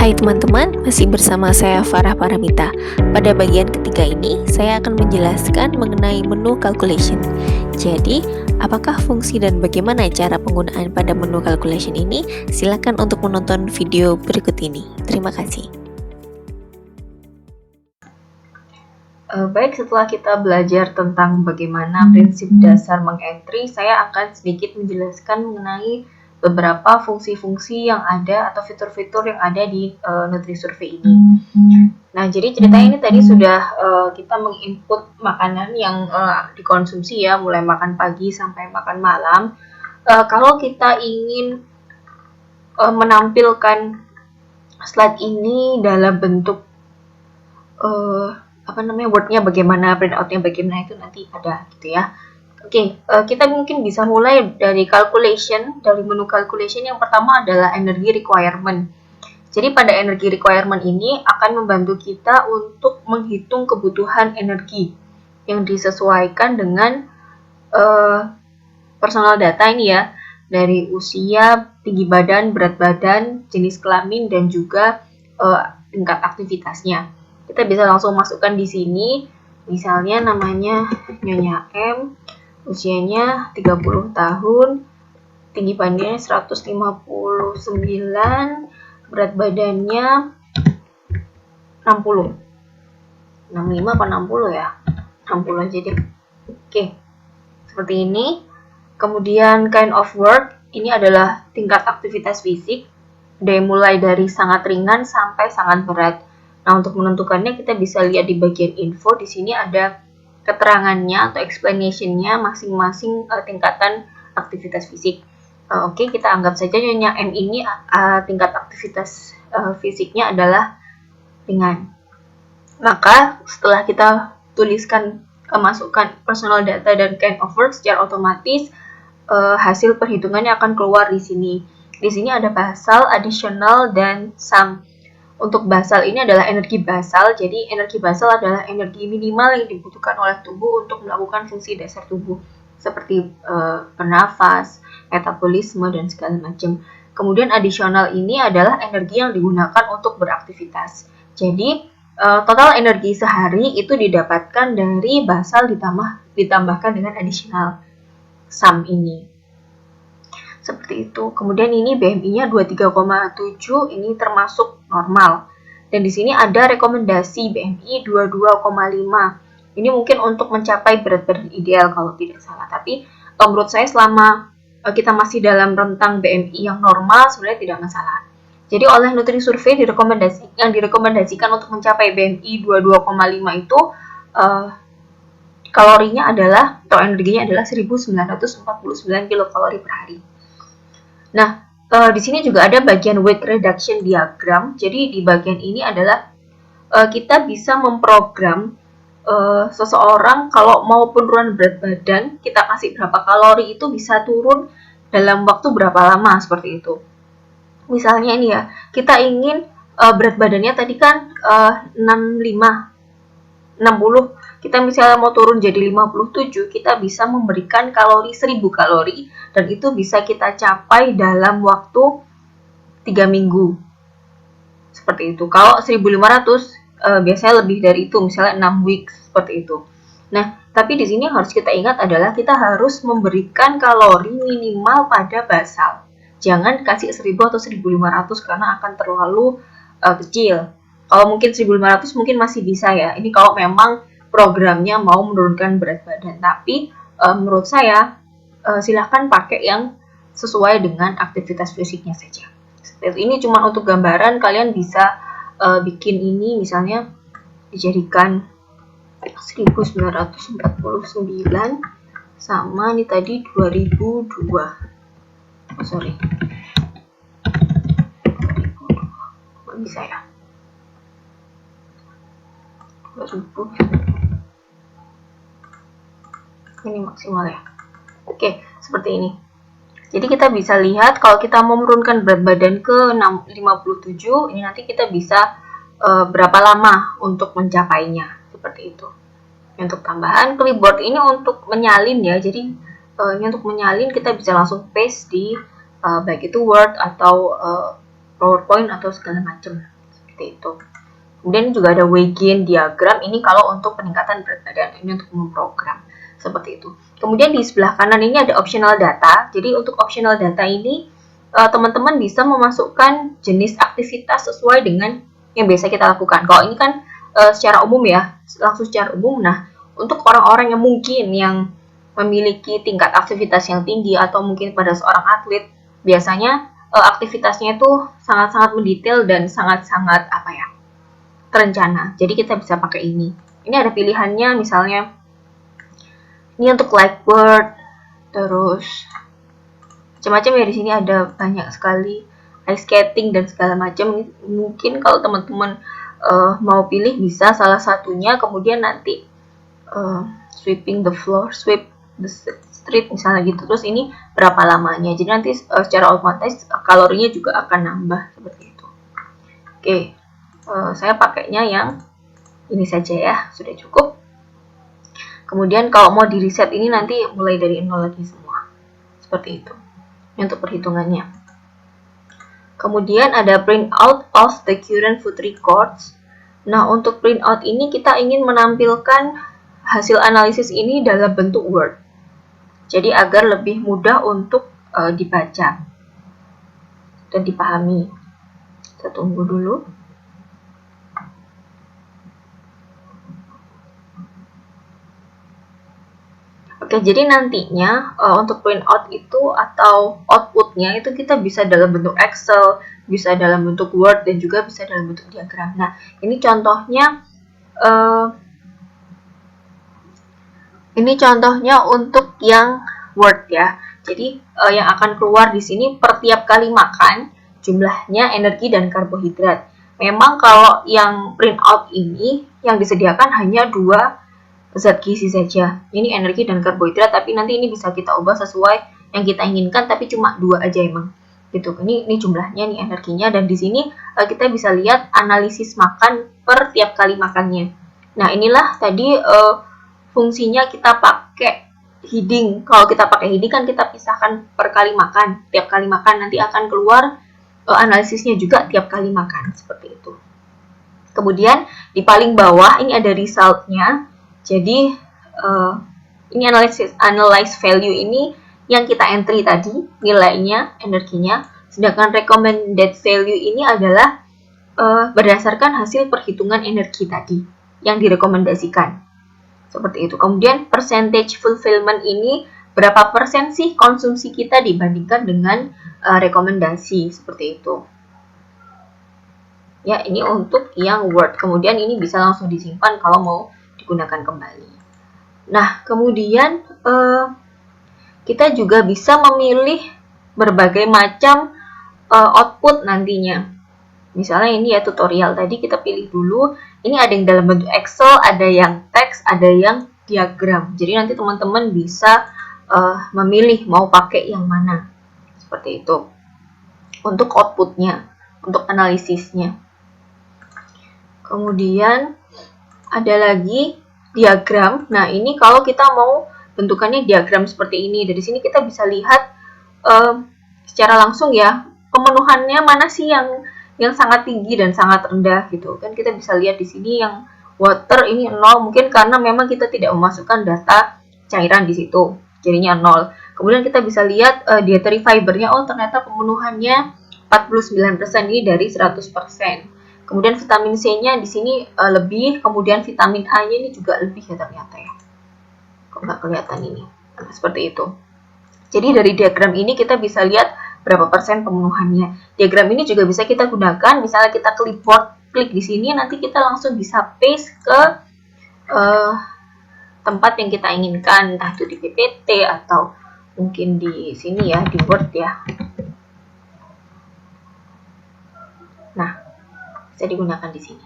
Hai teman-teman, masih bersama saya Farah Paramita. Pada bagian ketiga ini, saya akan menjelaskan mengenai menu calculation. Jadi, apakah fungsi dan bagaimana cara penggunaan pada menu calculation ini? Silakan untuk menonton video berikut ini. Terima kasih. Baik, setelah kita belajar tentang bagaimana prinsip dasar mengentry, saya akan sedikit menjelaskan mengenai beberapa fungsi-fungsi yang ada atau fitur-fitur yang ada di NutriSurvey ini. Nah, jadi ceritanya ini tadi sudah kita menginput makanan yang dikonsumsi ya, mulai makan pagi sampai makan malam. Kalau kita ingin menampilkan slide ini dalam bentuk wordnya bagaimana, printoutnya bagaimana, itu nanti ada gitu ya. Oke, kita mungkin bisa mulai dari calculation, dari menu calculation. Yang pertama adalah energy requirement. Jadi pada energy requirement ini akan membantu kita untuk menghitung kebutuhan energi yang disesuaikan dengan personal data ini ya, dari usia, tinggi badan, berat badan, jenis kelamin, dan juga tingkat aktivitasnya. Kita bisa langsung masukkan di sini, misalnya namanya Nyonya M, usianya 30 tahun, tinggi badannya 159, berat badannya 60. 65 apa 60 ya? 60 aja deh. Oke, seperti ini. Kemudian kind of work, ini adalah tingkat aktivitas fisik, mulai dari sangat ringan sampai sangat berat. Nah, untuk menentukannya kita bisa lihat di bagian info. Di sini ada keterangannya atau explanation-nya masing-masing tingkatan aktivitas fisik. Oke, kita anggap saja Nyonya M ini tingkat aktivitas fisiknya adalah ringan. Maka setelah kita tuliskan, masukkan personal data dan kind of work, secara otomatis hasil perhitungannya akan keluar di sini. Di sini ada basal, additional, dan sum. Untuk basal ini adalah energi basal, jadi energi basal adalah energi minimal yang dibutuhkan oleh tubuh untuk melakukan fungsi dasar tubuh, seperti bernafas, metabolisme, dan segala macam. Kemudian additional ini adalah energi yang digunakan untuk beraktivitas. Jadi total energi sehari itu didapatkan dari basal ditambahkan dengan additional sum ini. Seperti itu. Kemudian ini BMI-nya 23,7, ini termasuk normal. Dan di sini ada rekomendasi BMI 22,5. Ini mungkin untuk mencapai berat badan ideal kalau tidak salah. Tapi menurut saya selama kita masih dalam rentang BMI yang normal, sebenarnya tidak masalah. Jadi oleh NutriSurvey yang direkomendasikan untuk mencapai BMI 22,5 itu kalorinya adalah, atau energinya adalah 1949 kilokalori per hari. Nah, di sini juga ada bagian weight reduction diagram. Jadi di bagian ini adalah kita bisa memprogram seseorang kalau mau penurunan berat badan, kita kasih berapa kalori itu bisa turun dalam waktu berapa lama, seperti itu. Misalnya ini ya, kita ingin berat badannya tadi kan 60, kita misalnya mau turun jadi 57, kita bisa memberikan kalori 1000 kalori, dan itu bisa kita capai dalam waktu 3 minggu. Seperti itu. Kalau 1500 biasanya lebih dari itu, misalnya 6 weeks, seperti itu. Nah, tapi di sini harus kita ingat adalah kita harus memberikan kalori minimal pada basal. Jangan kasih 1000 atau 1500 karena akan terlalu kecil. Kalau mungkin 1500 mungkin masih bisa ya. Ini kalau memang programnya mau menurunkan berat badan. Tapi menurut saya silahkan pakai yang sesuai dengan aktivitas fisiknya saja. Ini cuma untuk gambaran, kalian bisa bikin ini misalnya dijadikan 1949 sama ini tadi 2002. Sorry. 2002. Bisa ya? 2000. Ini maksimal ya. Oke, seperti ini. Jadi kita bisa lihat kalau kita mau menurunkan berat badan ke 57, ini nanti kita bisa berapa lama untuk mencapainya, seperti itu. Untuk tambahan, clipboard ini untuk menyalin ya. Jadi ini untuk menyalin kita bisa langsung paste di baik itu Word atau PowerPoint atau segala macam. seperti itu. Kemudian juga ada weight gain diagram, ini kalau untuk peningkatan berat badan, ini untuk memprogram seperti itu. Kemudian di sebelah kanan ini ada optional data. Jadi untuk optional data ini teman-teman bisa memasukkan jenis aktivitas sesuai dengan yang biasa kita lakukan. Kalau ini kan secara umum ya, langsung secara umum. Nah, untuk orang-orang yang mungkin yang memiliki tingkat aktivitas yang tinggi atau mungkin pada seorang atlet, biasanya aktivitasnya itu sangat-sangat mendetail dan sangat-sangat terencana. Jadi kita bisa pakai ini. Ini ada pilihannya, misalnya ini untuk light word, terus macam-macam ya. Di sini ada banyak sekali, ice skating dan segala macam. Mungkin kalau teman-teman mau pilih bisa salah satunya, kemudian nanti sweeping the floor, sweep the street misalnya gitu. Terus ini berapa lamanya. Jadi nanti secara otomatis kalorinya juga akan nambah seperti itu. Oke. Saya pakainya yang ini saja ya, sudah cukup. Kemudian kalau mau di reset ini nanti mulai dari nol lagi semua. Seperti itu. Ini untuk perhitungannya. Kemudian ada print out of the current food records. Nah, untuk print out ini kita ingin menampilkan hasil analisis ini dalam bentuk Word. Jadi agar lebih mudah untuk dibaca dan dipahami. Kita tunggu dulu. Oke, jadi nantinya untuk print out itu atau outputnya itu kita bisa dalam bentuk Excel, bisa dalam bentuk Word, dan juga bisa dalam bentuk diagram. Nah, ini contohnya untuk yang Word ya. Jadi yang akan keluar di sini per tiap kali makan jumlahnya energi dan karbohidrat. Memang kalau yang print out ini yang disediakan hanya 2 zat gizi saja. Ini energi dan karbohidrat, tapi nanti ini bisa kita ubah sesuai yang kita inginkan, tapi cuma 2 aja emang. Gitu. Ini jumlahnya, ini energinya, dan di sini kita bisa lihat analisis makan per tiap kali makannya. Nah, inilah tadi fungsinya kita pakai heading. Kalau kita pakai heading kan kita pisahkan per kali makan. Tiap kali makan nanti akan keluar analisisnya juga tiap kali makan, seperti itu. Kemudian di paling bawah ini ada resultnya. Jadi ini analyze value ini yang kita entry tadi, nilainya, energinya. Sedangkan recommended value ini adalah berdasarkan hasil perhitungan energi tadi yang direkomendasikan. Seperti itu. Kemudian percentage fulfillment ini berapa persen sih konsumsi kita dibandingkan dengan rekomendasi, seperti itu. Ya, ini untuk yang Word. Kemudian ini bisa langsung disimpan kalau mau digunakan kembali. Nah, kemudian kita juga bisa memilih berbagai macam output nantinya. Misalnya ini ya tutorial tadi, kita pilih dulu. Ini ada yang dalam bentuk Excel, ada yang teks, ada yang diagram. Jadi nanti teman-teman bisa memilih mau pakai yang mana. Seperti itu. Untuk outputnya, untuk analisisnya. Kemudian ada lagi diagram. Nah, ini kalau kita mau bentukannya diagram seperti ini. Dari sini kita bisa lihat secara langsung ya, pemenuhannya mana sih yang sangat tinggi dan sangat rendah gitu. Kan kita bisa lihat di sini yang water ini 0, mungkin karena memang kita tidak memasukkan data cairan di situ. Jadinya 0. Kemudian kita bisa lihat dietary fibernya, oh ternyata pemenuhannya 49% ini dari 100%. Kemudian vitamin C-nya di sini lebih, kemudian vitamin A-nya ini juga lebih ya ternyata ya. Kok nggak kelihatan ini? Nah, seperti itu. Jadi dari diagram ini kita bisa lihat berapa persen pemenuhannya. Diagram ini juga bisa kita gunakan, misalnya kita klik di sini, nanti kita langsung bisa paste ke tempat yang kita inginkan, entah itu di PPT atau mungkin di sini ya, di Word ya. Nah, bisa digunakan di sini.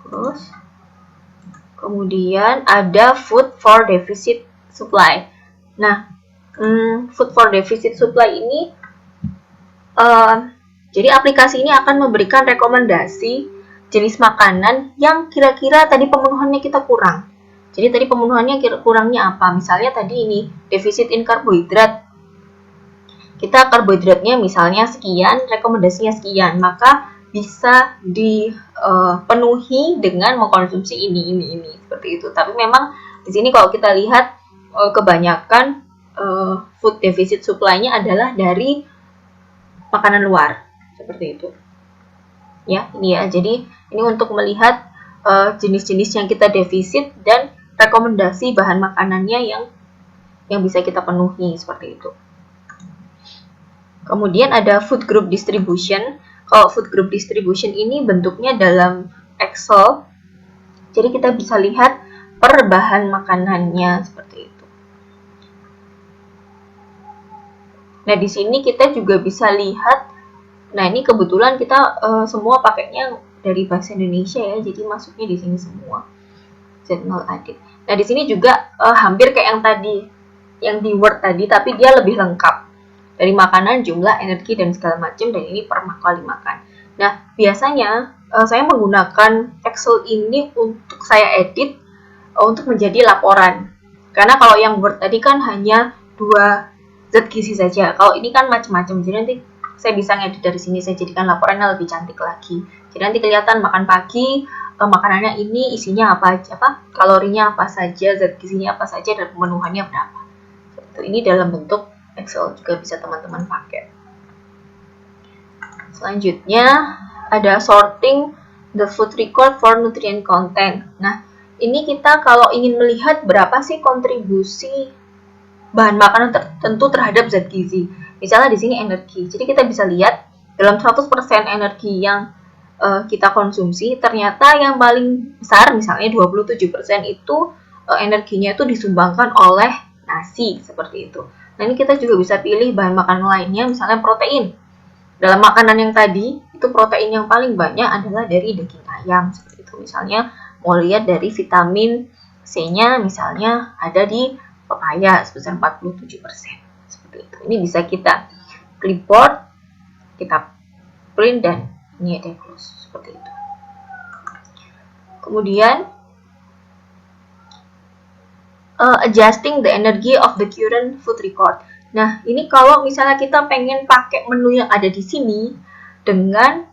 Terus, kemudian ada food for deficit supply. Nah, food for deficit supply ini, jadi aplikasi ini akan memberikan rekomendasi jenis makanan yang kira-kira tadi pemenuhannya kita kurang. Jadi tadi pemenuhannya kurangnya apa? Misalnya tadi ini defisit in karbohidrat. Kita karbohidratnya misalnya sekian, rekomendasinya sekian, maka bisa dipenuhi dengan mengkonsumsi ini seperti itu. Tapi memang di sini kalau kita lihat kebanyakan food deficit supply-nya adalah dari makanan luar seperti itu. Ya, ini ya. Jadi ini untuk melihat jenis-jenis yang kita defisit dan rekomendasi bahan makanannya yang bisa kita penuhi seperti itu. Kemudian ada food group distribution. Kalau food group distribution ini bentuknya dalam Excel. Jadi kita bisa lihat per bahan makanannya seperti itu. Nah, di sini kita juga bisa lihat. Nah, ini kebetulan kita semua pakainya dari bahasa Indonesia ya. Jadi masuknya di sini semua. Jurnal audit. Nah, di sini juga hampir kayak yang tadi, yang di Word tadi, tapi dia lebih lengkap. Dari makanan, jumlah, energi, dan segala macam, dan ini per kali makan. Nah, biasanya saya menggunakan Excel ini untuk saya edit untuk menjadi laporan. Karena kalau yang Word tadi kan hanya 2 zat gizi saja. Kalau ini kan macam-macam, jadi nanti saya bisa ngedit dari sini, saya jadikan laporannya lebih cantik lagi. Jadi nanti kelihatan makan pagi, makanannya ini isinya apa, kalorinya apa saja, zat gizinya apa saja, dan pemenuhannya berapa. Ini dalam bentuk Excel juga bisa teman-teman pakai. Selanjutnya ada sorting the food record for nutrient content. Nah, ini kita kalau ingin melihat berapa sih kontribusi bahan makanan tertentu terhadap zat gizi. Misalnya di sini energi. Jadi kita bisa lihat dalam 100% energi yang kita konsumsi, ternyata yang paling besar misalnya 27% itu energinya itu disumbangkan oleh nasi seperti itu. Nah, ini kita juga bisa pilih bahan makanan lainnya, misalnya protein. Dalam makanan yang tadi, itu protein yang paling banyak adalah dari daging ayam seperti itu. Misalnya mau lihat dari vitamin C-nya misalnya ada di pepaya sebesar 47%. Seperti itu. Ini bisa kita clipboard, kita print, dan ini ada close seperti itu. Kemudian adjusting the energy of the current food record. Nah, ini kalau misalnya kita pengen pakai menu yang ada di sini dengan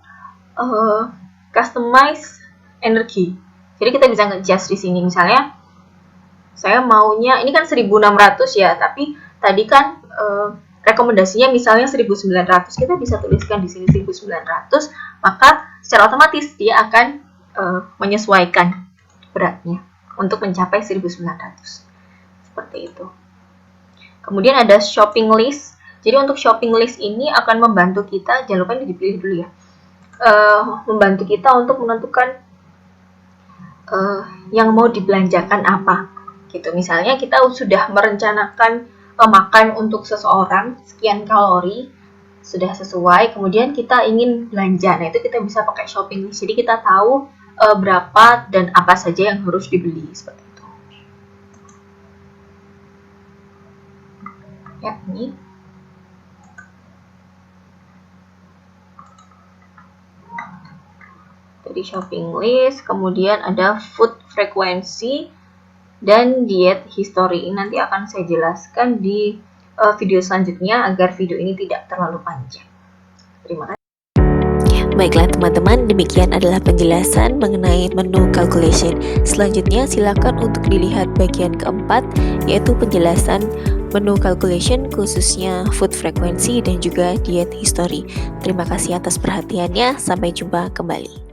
customize energi. Jadi kita bisa nge-adjust di sini. Misalnya saya maunya ini kan 1600 ya, tapi tadi kan rekomendasinya misalnya 1900. Kita bisa tuliskan di sini 1900, maka secara otomatis dia akan menyesuaikan beratnya untuk mencapai 1900. Seperti itu. Kemudian ada shopping list. Jadi untuk shopping list ini akan membantu kita, jangan lupa ini dipilih dulu ya, membantu kita untuk menentukan yang mau dibelanjakan apa. Gitu. Misalnya kita sudah merencanakan makan untuk seseorang sekian kalori, sudah sesuai, kemudian kita ingin belanja. Nah, itu kita bisa pakai shopping list. Jadi kita tahu berapa dan apa saja yang harus dibeli seperti itu. Ya, ini dari shopping list, kemudian ada food frequency dan diet history. Ini nanti akan saya jelaskan di video selanjutnya agar video ini tidak terlalu panjang. Terima kasih. Baiklah teman-teman, demikian adalah penjelasan mengenai menu calculation. Selanjutnya silakan untuk dilihat bagian keempat, yaitu penjelasan menu calculation khususnya food frequency dan juga diet history. Terima kasih atas perhatiannya, sampai jumpa kembali.